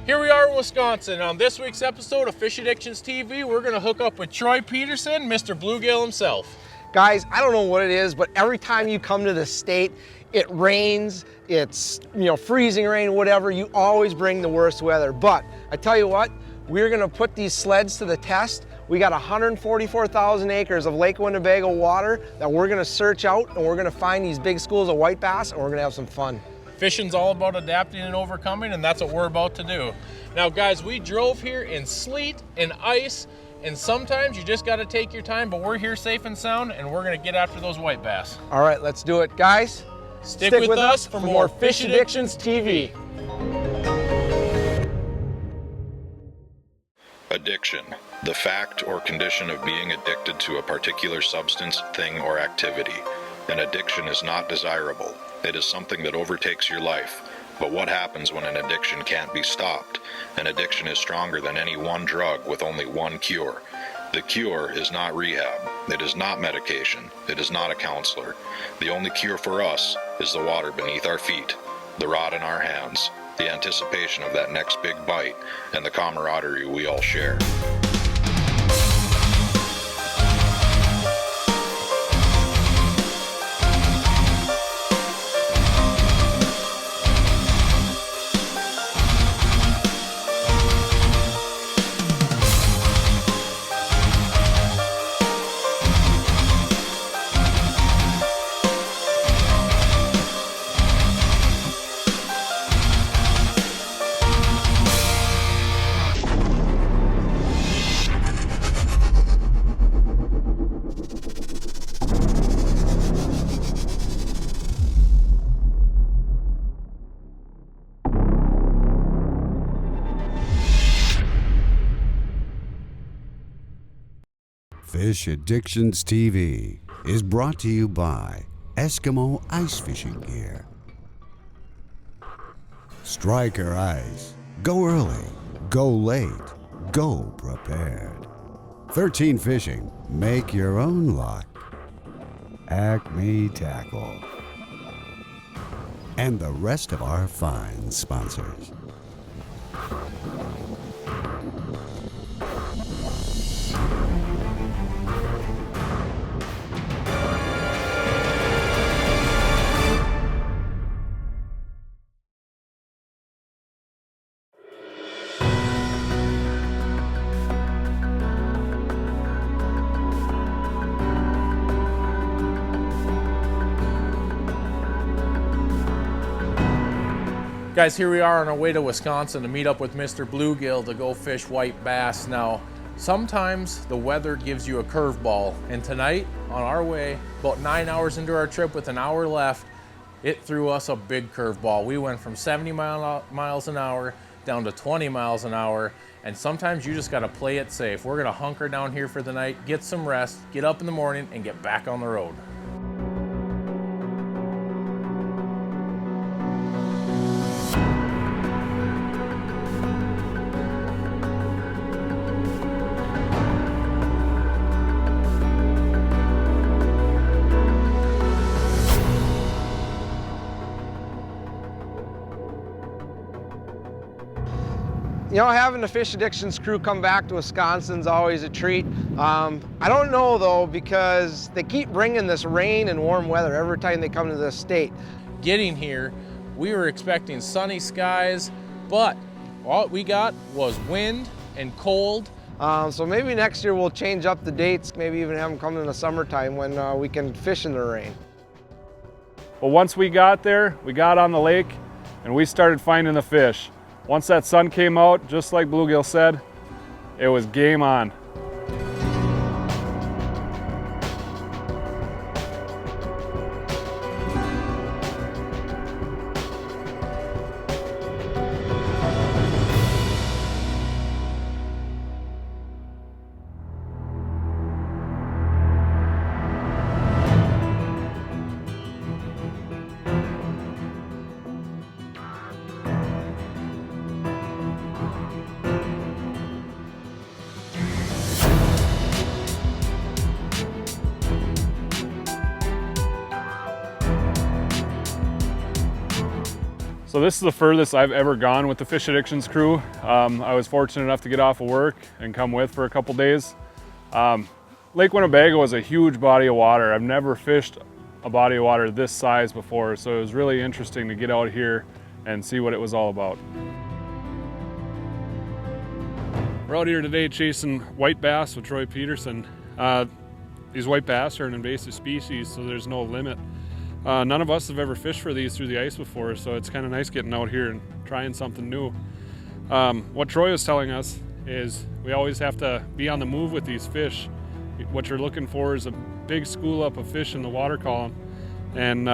Here we are in Wisconsin. On this week's episode of Fish Addictions TV, we're going to hook up with Troy Peterson, Mr. Bluegill himself. Guys, I don't know what it is, but every time you come to the state, it rains, it's freezing rain, whatever, you always bring the worst weather. But I tell you what, we're gonna put these sleds to the test. We got 144,000 acres of Lake Winnebago water that we're gonna search out, and we're gonna find these big schools of white bass, and we're gonna have some fun. Fishing's all about adapting and overcoming, and that's what we're about to do. Now guys, we drove here in sleet and ice, and sometimes you just gotta take your time, but we're here safe and sound, and we're gonna get after those white bass. All right, let's do it. Guys, stick with us for more Fish Addictions TV. Addiction, the fact or condition of being addicted to a particular substance, thing, or activity. An addiction is not desirable. It is something that overtakes your life. But what happens when an addiction can't be stopped? An addiction is stronger than any one drug with only one cure. The cure is not rehab. It is not medication. It is not a counselor. The only cure for us is the water beneath our feet, the rod in our hands, the anticipation of that next big bite, and the camaraderie we all share. Fish Addictions TV is brought to you by Eskimo Ice Fishing Gear. Striker Ice. Go early, go late, go prepared. 13 Fishing. Make your own luck. Acme Tackle. And the rest of our fine sponsors. Guys, here we are on our way to Wisconsin to meet up with Mr. Bluegill to go fish white bass. Now, sometimes the weather gives you a curveball, and tonight, on our way, about 9 hours into our trip with an hour left, it threw us a big curveball. We went from 70 miles an hour down to 20 miles an hour, and sometimes you just gotta play it safe. We're gonna hunker down here for the night, get some rest, get up in the morning, and get back on the road. Having the Fish Addictions crew come back to Wisconsin's always a treat. I don't know though, because they keep bringing this rain and warm weather every time they come to this state. Getting here, we were expecting sunny skies, but all we got was wind and cold. So maybe next year we'll change up the dates, maybe even have them come in the summertime when we can fish in the rain. Well, once we got there, we got on the lake and we started finding the fish. Once that sun came out, just like Bluegill said, it was game on. So this is the furthest I've ever gone with the Fish Addictions crew. I was fortunate enough to get off of work and come with for a couple days. Lake Winnebago is a huge body of water. I've never fished a body of water this size before, so it was really interesting to get out here and see what it was all about. We're out here today chasing white bass with Troy Peterson. These white bass are an invasive species, so there's no limit. None of us have ever fished for these through the ice before, so it's kind of nice getting out here and trying something new. What Troy was telling us is we always have to be on the move with these fish. What you're looking for is a big school up of fish in the water column, and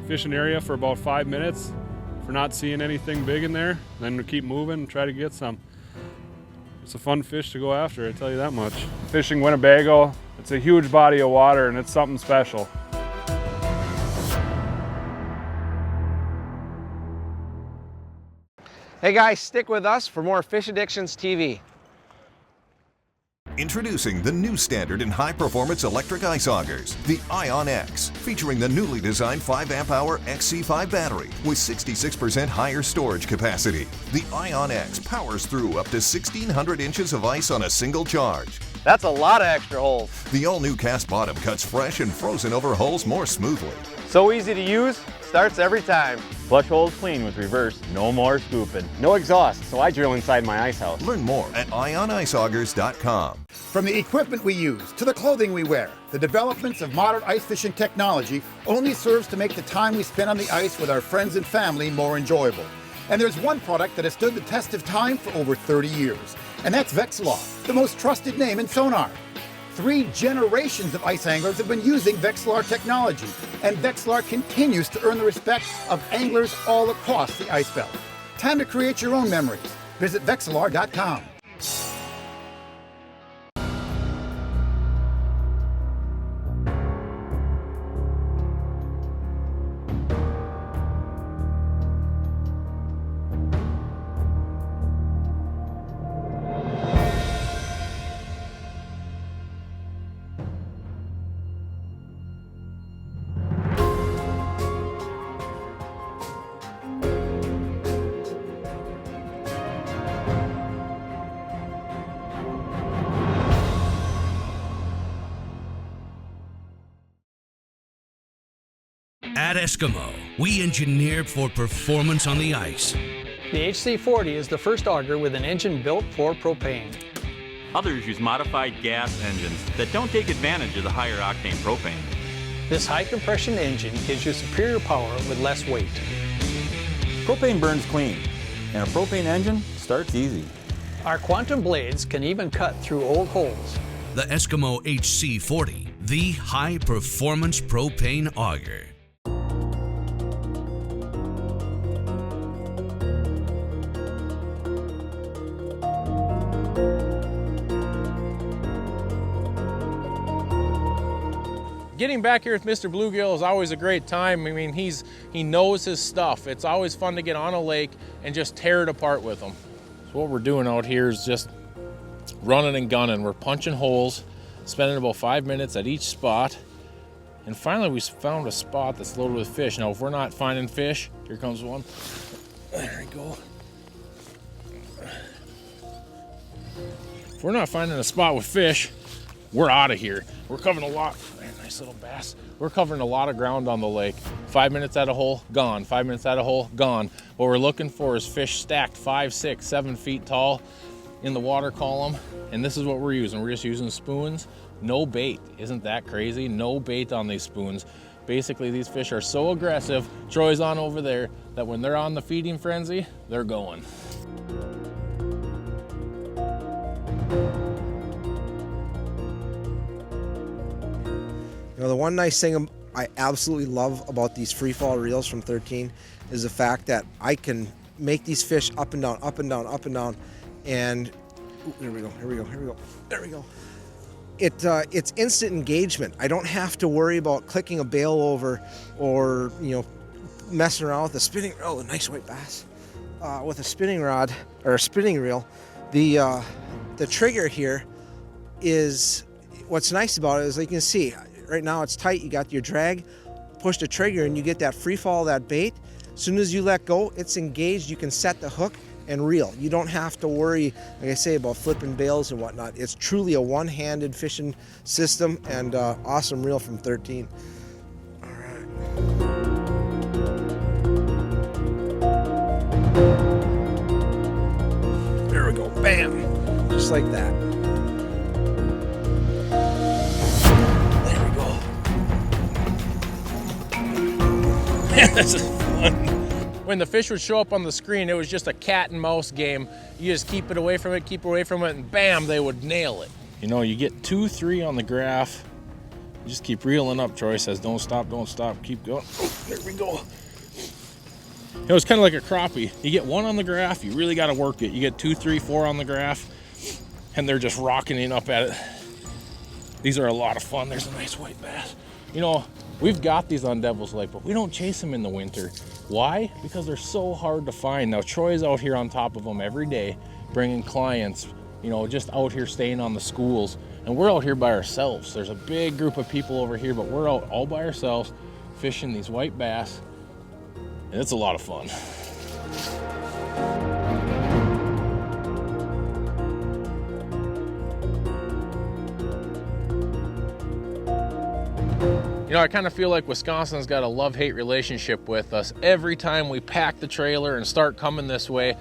fish an area for about 5 minutes. If we're not seeing anything big in there, then we keep moving and try to get some. It's a fun fish to go after, I tell you that much. Fishing Winnebago, it's a huge body of water and it's something special. Hey guys, stick with us for more Fish Addictions TV. Introducing the new standard in high-performance electric ice augers, the Ion X, featuring the newly designed 5 amp-hour XC5 battery with 66% higher storage capacity. The Ion X powers through up to 1,600 inches of ice on a single charge. That's a lot of extra holes. The all-new cast bottom cuts fresh and frozen over holes more smoothly. So easy to use, starts every time. Flush holes clean with reverse, no more scooping. No exhaust, so I drill inside my ice house. Learn more at ioniceaugers.com. From the equipment we use to the clothing we wear, the developments of modern ice fishing technology only serves to make the time we spend on the ice with our friends and family more enjoyable. And there's one product that has stood the test of time for over 30 years, and that's Vexilar, the most trusted name in sonar. 3 generations of ice anglers have been using Vexilar technology, and Vexilar continues to earn the respect of anglers all across the ice belt. Time to create your own memories. Visit Vexilar.com. At Eskimo, we engineer for performance on the ice. The HC40 is the first auger with an engine built for propane. Others use modified gas engines that don't take advantage of the higher octane propane. This high compression engine gives you superior power with less weight. Propane burns clean, and a propane engine starts easy. Our quantum blades can even cut through old holes. The Eskimo HC40, the high performance propane auger. Getting back here with Mr. Bluegill is always a great time. I mean, he knows his stuff. It's always fun to get on a lake and just tear it apart with him. So what we're doing out here is just running and gunning. We're punching holes, spending about 5 minutes at each spot. And finally we found a spot that's loaded with fish. Now if we're not finding fish, here comes one. There we go. If we're not finding a spot with fish, we're out of here. We're covering a lot. Nice little bass. We're covering a lot of ground on the lake. 5 minutes at a hole, gone. 5 minutes at a hole, gone. What we're looking for is fish stacked 5, 6, 7 feet tall in the water column. And this is what we're using. We're just using spoons. No bait. Isn't that crazy? No bait on these spoons. Basically, these fish are so aggressive, Troy's on over there, that when they're on the feeding frenzy, they're going. You know, the one nice thing I absolutely love about these free fall reels from 13 is the fact that I can make these fish up and down, up and down, up and down, and ooh, here we go, here we go, here we go, there we go. It's instant engagement. I don't have to worry about clicking a bail over or, you know, messing around with a spinning, oh, a nice white bass, with a spinning rod or a spinning reel. The trigger here is, what's nice about it is, like you can see, right now it's tight, you got your drag, push the trigger and you get that free fall of that bait. As soon as you let go, it's engaged. You can set the hook and reel. You don't have to worry, like I say, about flipping bails and whatnot. It's truly a one-handed fishing system, and awesome reel from 13. All right. There we go, bam, just like that. There we go. Man, this is fun. When the fish would show up on the screen, it was just a cat and mouse game. You just keep it away from it, and bam, they would nail it. You know, you get 2, 3 on the graph. You just keep reeling up. Troy says, don't stop, keep going. Oh, there we go. It was kind of like a crappie. You get 1 on the graph, you really got to work it. You get 2, 3, 4 on the graph, and they're just rocketing up at it. These are a lot of fun. There's a nice white bass. You know, we've got these on Devil's Lake, but we don't chase them in the winter. Why? Because they're so hard to find. Now, Troy's out here on top of them every day, bringing clients, you know, just out here staying on the schools. And we're out here by ourselves. There's a big group of people over here, but we're out all by ourselves fishing these white bass. And it's a lot of fun. You know, I kind of feel like Wisconsin's got a love-hate relationship with us. Every time we pack the trailer and start coming this way,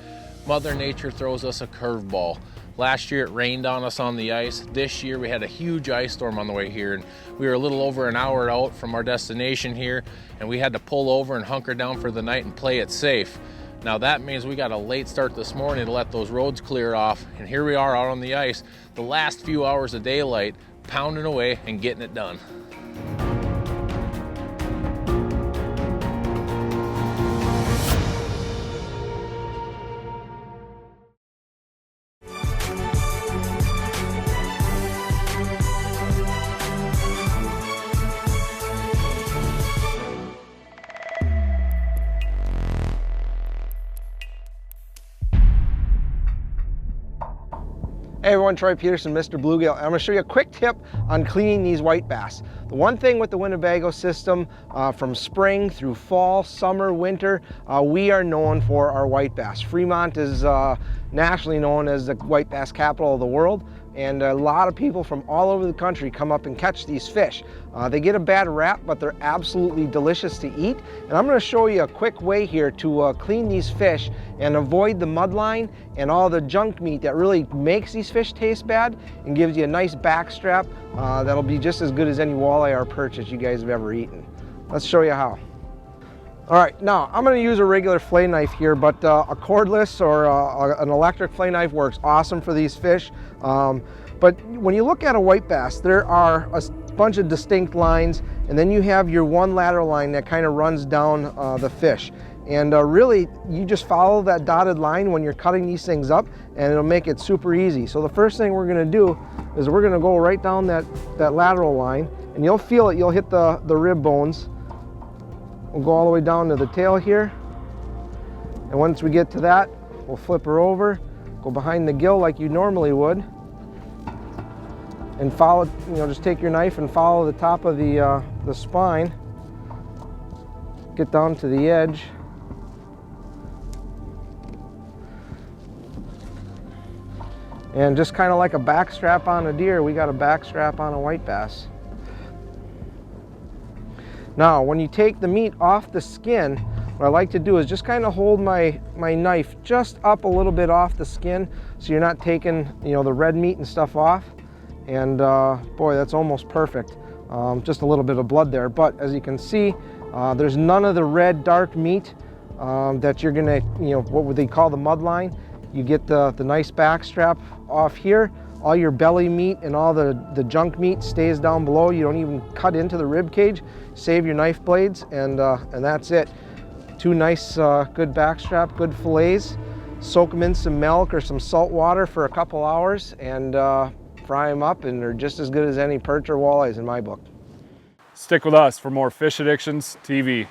Mother Nature throws us a curveball. Last year it rained on us on the ice. This year we had a huge ice storm on the way here, and we were a little over an hour out from our destination here, and we had to pull over and hunker down for the night and play it safe. Now that means we got a late start this morning to let those roads clear off, and here we are out on the ice, the last few hours of daylight, pounding away and getting it done. Hey everyone, Troy Peterson, Mr. Bluegill. I'm going to show you a quick tip on cleaning these white bass. The one thing with the Winnebago system, from spring through fall, summer, winter, we are known for our white bass. Fremont is nationally known as the white bass capital of the world, and a lot of people from all over the country come up and catch these fish. They get a bad rap, but they're absolutely delicious to eat. And I'm going to show you a quick way here to clean these fish and avoid the mud line and all the junk meat that really makes these fish taste bad, and gives you a nice back strap that'll be just as good as any walleye or perch that you guys have ever eaten. Let's show you how. All right, now I'm going to use a regular fillet knife here, but a cordless or an electric fillet knife works awesome for these fish. But when you look at a white bass, there are a bunch of distinct lines, and then you have your one lateral line that kind of runs down the fish. And really, you just follow that dotted line when you're cutting these things up, and it'll make it super easy. So the first thing we're going to do is we're going to go right down that lateral line, and you'll feel it. You'll hit the rib bones. We'll go all the way down to the tail here, and once we get to that, we'll flip her over, go behind the gill like you normally would, and follow, you know, just take your knife and follow the top of the spine, get down to the edge, and just kind of like a back strap on a deer, we got a back strap on a white bass. Now, when you take the meat off the skin, what I like to do is just kind of hold my knife just up a little bit off the skin, so you're not taking, you know, the red meat and stuff off. And boy, that's almost perfect. Just a little bit of blood there, but as you can see, there's none of the red dark meat that you're gonna, you know, what would they call the mud line. You get the nice back strap off here. All your belly meat and all the junk meat stays down below. You don't even cut into the rib cage. Save your knife blades, and that's it. Two nice, good backstrap, good fillets. Soak them in some milk or some salt water for a couple hours, and fry them up, and they're just as good as any perch or walleyes in my book. Stick with us for more Fish Addictions TV.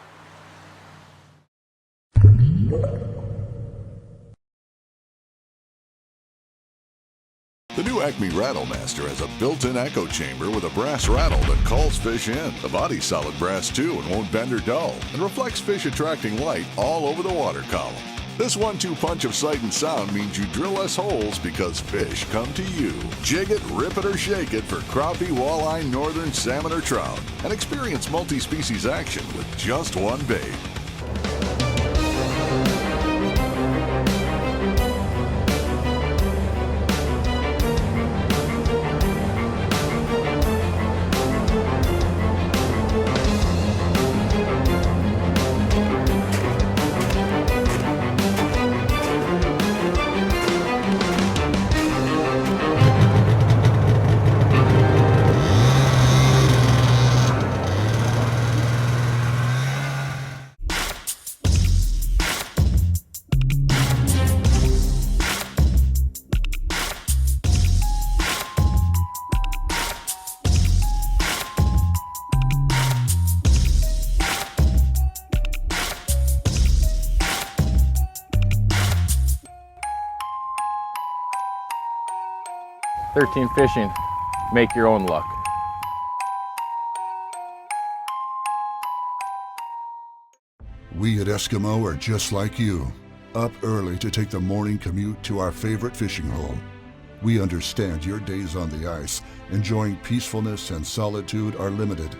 The new Acme Rattlemaster has a built-in echo chamber with a brass rattle that calls fish in. The body's solid brass too and won't bend or dull, and reflects fish attracting light all over the water column. This 1-2 punch of sight and sound means you drill less holes because fish come to you. Jig it, rip it, or shake it for crappie, walleye, northern, salmon, or trout, and experience multi-species action with just one bait. Fishing, make your own luck. We at Eskimo are just like you, up early to take the morning commute to our favorite fishing hole. We understand your days on the ice, enjoying peacefulness and solitude, are limited,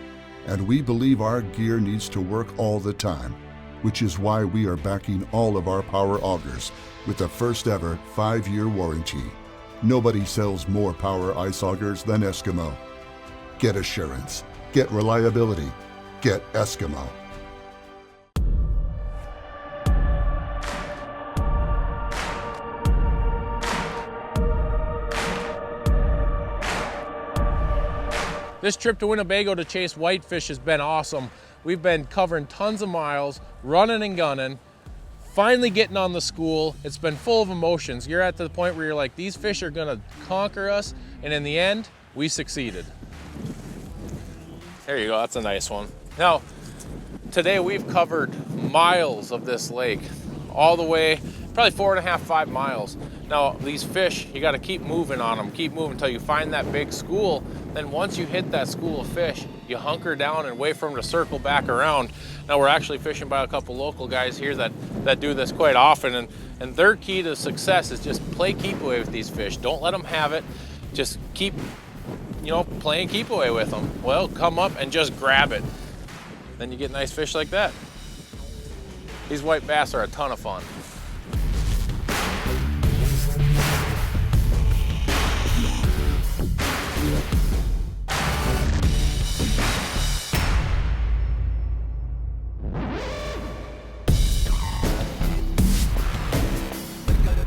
and we believe our gear needs to work all the time, which is why we are backing all of our power augers with the first ever 5-year warranty. Nobody sells more power ice augers than Eskimo. Get assurance, get reliability, get Eskimo. This trip to Winnebago to chase whitefish has been awesome. We've been covering tons of miles, running and gunning, finally getting on the school. It's been full of emotions. You're at the point where you're like, these fish are gonna conquer us, and in the end, we succeeded. There you go, that's a nice one. Now, today we've covered miles of this lake, all the way, probably 4.5, 5 miles. Now, these fish, you gotta keep moving on them, keep moving until you find that big school. Then once you hit that school of fish, you hunker down and wait for them to circle back around. Now, we're actually fishing by a couple local guys here that do this quite often, and their key to success is just play keep away with these fish. Don't let them have it. Just keep, playing keep away with them. Well, come up and just grab it. Then you get nice fish like that. These white bass are a ton of fun.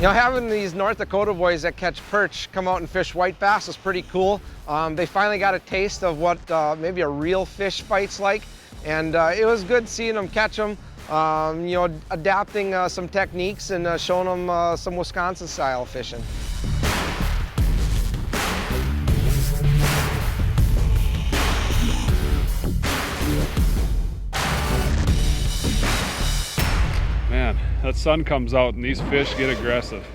Having these North Dakota boys that catch perch come out and fish white bass is pretty cool. They finally got a taste of what maybe a real fish fight's like, and it was good seeing them catch them, adapting some techniques and showing them some Wisconsin-style fishing. Man, that sun comes out and these fish get aggressive.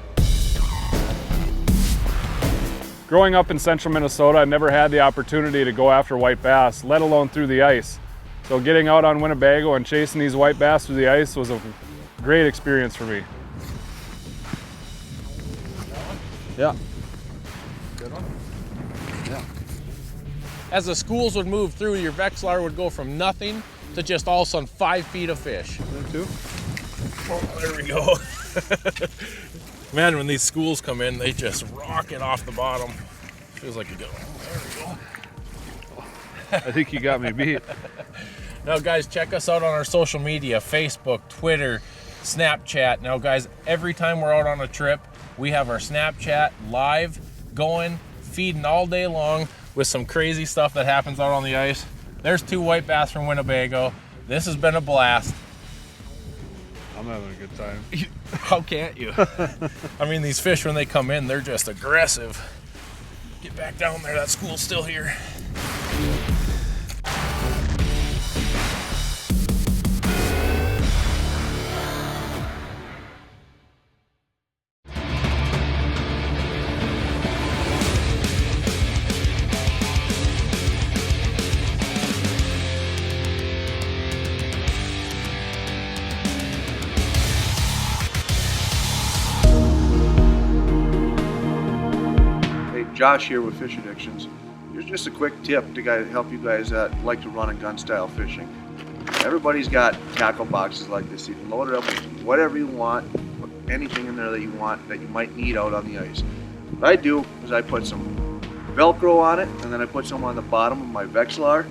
Growing up in central Minnesota, I never had the opportunity to go after white bass, let alone through the ice. So getting out on Winnebago and chasing these white bass through the ice was a great experience for me. Yeah. Good one? Yeah. As the schools would move through, your Vexlar would go from nothing to just all of a sudden 5 feet of fish. There too? Oh, there we go. Man, when these schools come in, they just rock it off the bottom. Feels like a good one. There we go. I think you got me beat. Now, guys, check us out on our social media, Facebook, Twitter, Snapchat. Now, guys, every time we're out on a trip, we have our Snapchat live, going, feeding all day long with some crazy stuff that happens out on the ice. There's 2 white bass from Winnebago. This has been a blast. I'm having a good time. How can't you? I mean, these fish, when they come in, they're just aggressive. Get back down there, that school's still here. Josh here with Fish Addictions. Here's just a quick tip to help you guys that like to run and gun style fishing. Everybody's got tackle boxes like this. You can load it up with whatever you want, put anything in there that you want that you might need out on the ice. What I do is I put some Velcro on it, and then I put some on the bottom of my Vexilar,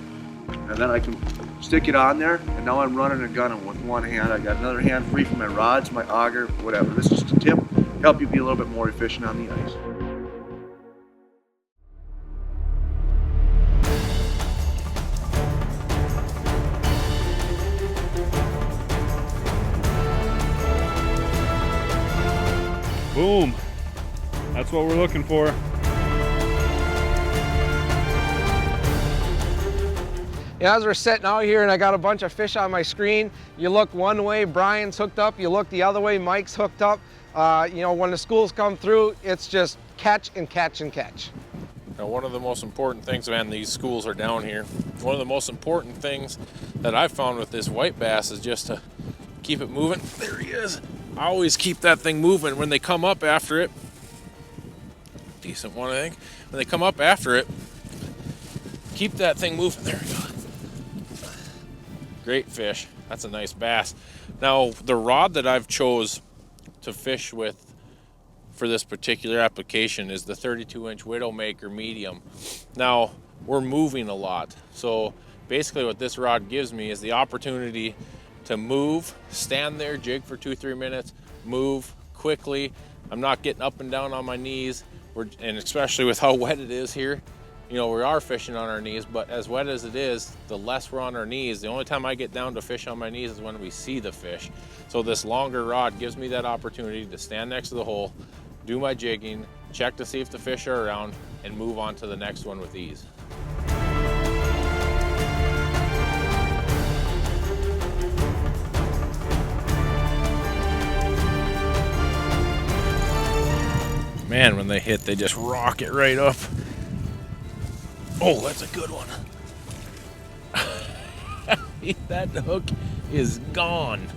and then I can stick it on there, and now I'm running and gunning with one hand. I got another hand free for my rods, my auger, whatever. This is just a tip to help you be a little bit more efficient on the ice. Boom. That's what we're looking for. Yeah, as we're sitting out here and I got a bunch of fish on my screen, you look one way, Brian's hooked up, you look the other way, Mike's hooked up. You know, when the schools come through, it's just catch and catch and catch. Now, one of the most important things, man, these schools are down here. One of the most important things that I've found with this white bass is just to keep it moving. There he is. I always keep that thing moving when they come up after it. Decent one, I think. When they come up after it, keep that thing moving. There we go. Great fish. That's a nice bass. Now, the rod that I've chose to fish with for this particular application is the 32-inch Widowmaker medium. Now, we're moving a lot. So basically what this rod gives me is the opportunity to move, stand there, jig for 2-3 minutes, move quickly. I'm not getting up and down on my knees, and especially with how wet it is here. You know, we are fishing on our knees, but as wet as it is, the less we're on our knees. The only time I get down to fish on my knees is when we see the fish. So this longer rod gives me that opportunity to stand next to the hole, do my jigging, check to see if the fish are around, and move on to the next one with ease. Man, when they hit, they just rock it right up. Oh, that's a good one. That hook is gone.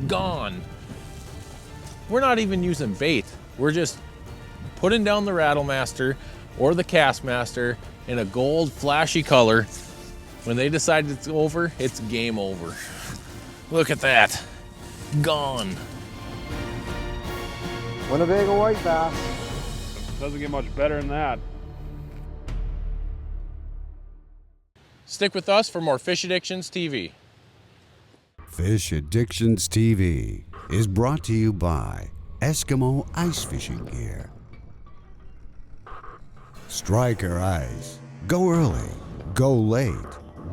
Gone. We're not even using bait. We're just putting down the Rattlemaster or the Castmaster in a gold flashy color. When they decide it's over, it's game over. Look at that. Gone. Winnebago white bass. Doesn't get much better than that. Stick with us for more Fish Addictions TV. Fish Addictions TV is brought to you by Eskimo Ice Fishing Gear. Striker Ice. Go early, go late,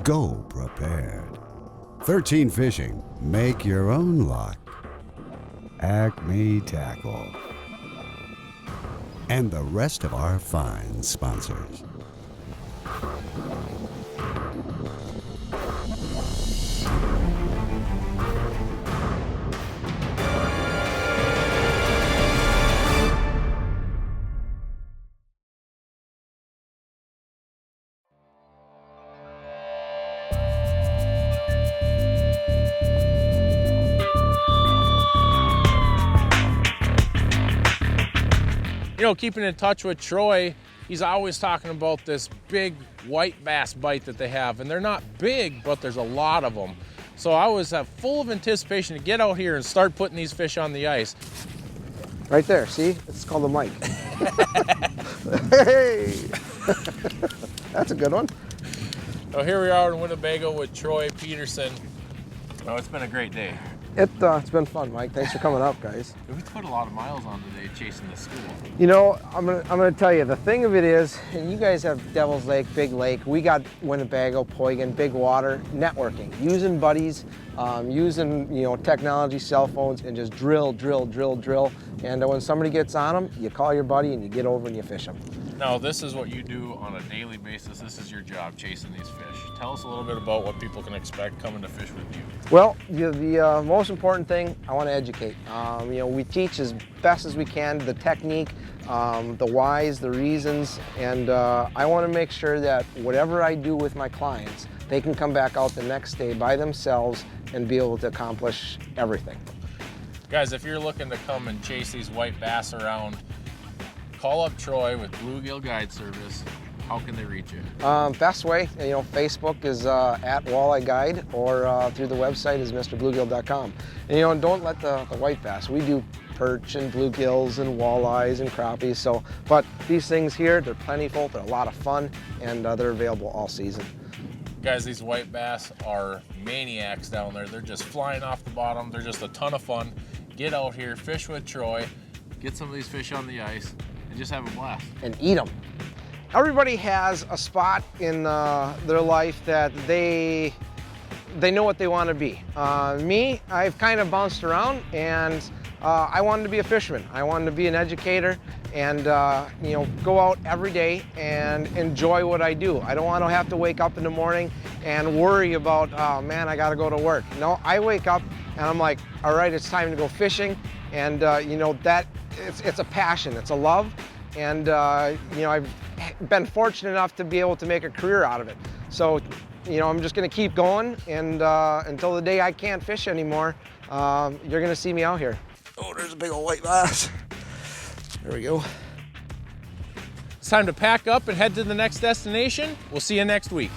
go prepared. 13 Fishing. Make your own luck. Acme Tackle. And the rest of our fine sponsors. You know, keeping in touch with Troy, he's always talking about this big white bass bite that they have, and they're not big, but there's a lot of them. So I was full of anticipation to get out here and start putting these fish on the ice. Right there, see? It's called a Mike. Hey! That's a good one. So here we are in Winnebago with Troy Peterson. Oh, it's been a great day. It's been fun, Mike. Thanks for coming up, guys. We put a lot of miles on today chasing the school. You know, I'm gonna tell you, the thing of it is, and you guys have Devil's Lake, Big Lake, we got Winnebago, Poygan, big water, networking, using buddies, using, you know, technology, cell phones, and just drill. And when somebody gets on them, you call your buddy and you get over and you fish them. Now, this is what you do on a daily basis. This is your job, chasing these fish. Tell us a little bit about what people can expect coming to fish with you. Well, the most important thing, I want to educate. You know, we teach as best as we can the technique, the whys, the reasons, and I want to make sure that whatever I do with my clients, they can come back out the next day by themselves and be able to accomplish everything. Guys, if you're looking to come and chase these white bass around, call up Troy with Bluegill Guide Service. How can they reach you? Best way, Facebook is at Walleye Guide, or through the website is MrBluegill.com. And don't let the white bass. We do perch and bluegills and walleyes and crappies. But these things here, they're plentiful, they're a lot of fun, and they're available all season. Guys, these white bass are maniacs down there. They're just flying off the bottom. They're just a ton of fun. Get out here, fish with Troy, get some of these fish on the ice, and just have a blast. And eat them. Everybody has a spot in their life that they know what they want to be. Me, I've kind of bounced around, and I wanted to be a fisherman. I wanted to be an educator and go out every day and enjoy what I do. I don't want to have to wake up in the morning and worry about, oh man, I got to go to work. No, I wake up and I'm like, all right, it's time to go fishing. And that it's a passion, it's a love. And I've been fortunate enough to be able to make a career out of it. So, I'm just going to keep going, and until the day I can't fish anymore, you're going to see me out here. Oh, there's a big old white bass. There we go. It's time to pack up and head to the next destination. We'll see you next week.